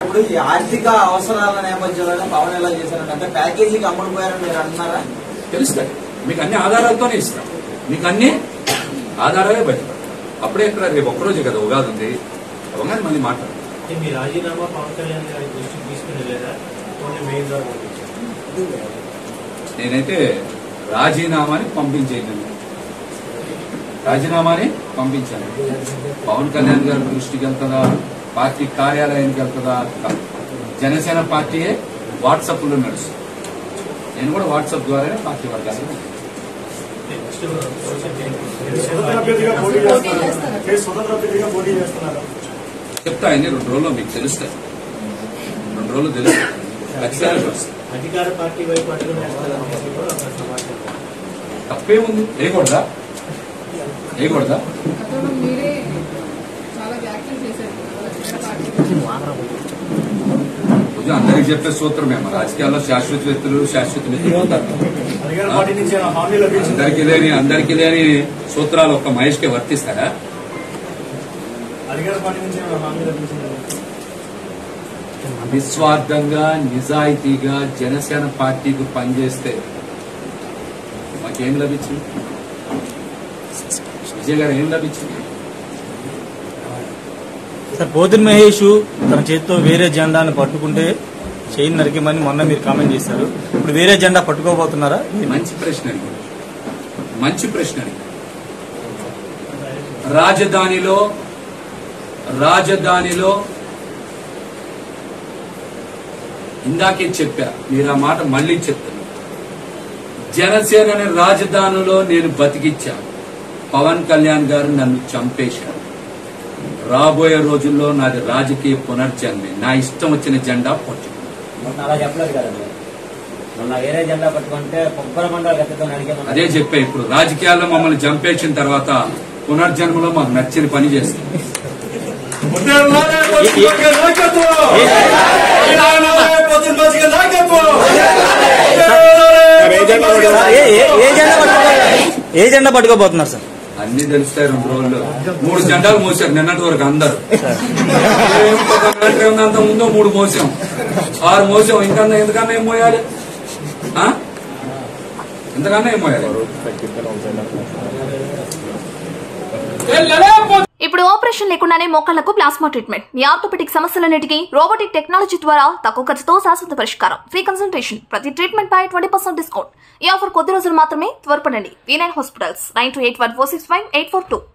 ఇప్పుడు ఈ ఆర్థిక అవసరాల నేపథ్యంలోనే పవన్ ఎలా చేశారంటే అంటే ప్యాకేజీకి అమ్ముడు పోయారని మీరు అంటున్నారా? తెలుస్తాయి, మీకు అన్ని ఆధారాలతోనే ఇస్తాం, మీకు అన్ని ఆధారాలే బయటపడతాం. అప్పుడే ఇక్కడ రేపు ఒక్కరోజే కదా ఉగాది ఉంది, అవగానే మళ్ళీ మాట్లాడతాం. మీ రాజీనామా పవన్ కళ్యాణ్ గారి దృష్టికి తీసుకుని లేదా మెయిన్ ద్వారా నేనైతే రాజీనామాని పంపించేయండి, రాజీనామాని పంపించాను. పవన్ కళ్యాణ్ గారి దృష్టికి వెళ్తుందా, పార్టీ కార్యాలయానికి వెళ్తుందా? జనసేన పార్టీయే వాట్సాప్ లో నడుస్తుంది. నేను కూడా వాట్సాప్ ద్వారానే పార్టీ వర్గాలు చెప్తా. అన్ని 2 రోజుల్లో మీకు తెలుస్తాయి, 2 రోజులు తెలుస్తాయి. అధికార పార్టీ వైపు తప్పేముంది, వేయకూడదా? వేయకూడదా? అందరికి చెప్పే సూత్రమే, మా రాజకీయాల్లో శాశ్వత వ్యక్తులు శాశ్వత వ్యక్తులు అందరికీ లేని సూత్రాలు ఒక్క మహేష్కే వర్తిస్తారా? నిస్వార్థంగా నిజాయితీగా జనసేన పార్టీకి పనిచేస్తే మాకేం లభించింది? విజయ్ గారు ఏం లభించింది? సార్, పోతిన మహేష్ తన చేతితో వేరే జెండాను పట్టుకుంటే చైన్ నరికేమని మొన్న మీరు కామెంట్ చేశారు. ఇప్పుడు వేరే జెండా పట్టుకోబోతున్నారా? మంచి ప్రశ్న, మంచి ప్రశ్న. రాజధానిలో ఇందాకే చెప్పా, మీరు ఆ మాట మళ్లీ చెప్తాను. జనసేనని రాజధానిలో నేను బతికిచ్చా, పవన్ కళ్యాణ్ గారు నన్ను చంపేశారు. రాబోయే రోజుల్లో నాది రాజకీయ పునర్జన్మే, నా ఇష్టం వచ్చిన జెండా పట్టు. అలా చెప్పలేదు కదండి, మొన్న వేరే జెండా పట్టుకుంటే కొబ్బరి మండలి అదే చెప్పా. ఇప్పుడు రాజకీయాల్లో మమ్మల్ని చంపేసిన తర్వాత పునర్జన్మలో మాకు నచ్చిన పని చేస్తాం. ఏ జెండా పట్టుకోబోతున్నారు సార్? అన్ని తెలుస్తాయి 2 రోజుల్లో. 3 జెండాలు మోసారు నిన్నటి వరకు అందరు. అంత ముందు 3 మోసాం, 6 మోసాం. ఇంకన్నా ఎందుకన్నా ఏం మోయాలి? ఎంతకన్నా ఏం మోయాలి? ఇప్పుడు ఆపరేషన్ లేకుండానే మోకాళ్లకు ప్లాస్మా ట్రీట్మెంట్. మీ ఆర్థోపెటిక్ సమస్యలన్నిటికీ రోబోటిక్ టెక్నాలజీ ద్వారా తక్కువ ఖర్చుతో శాశ్వత పరిష్కారం. ఫ్రీ కన్సల్టేషన్, ప్రతి ట్రీట్మెంట్ పై 20% డిస్కౌంట్. ఈ ఆఫర్ కొద్ది రోజులు మాత్రమే. త్వరపడండి. V9 hospitals 9281465842.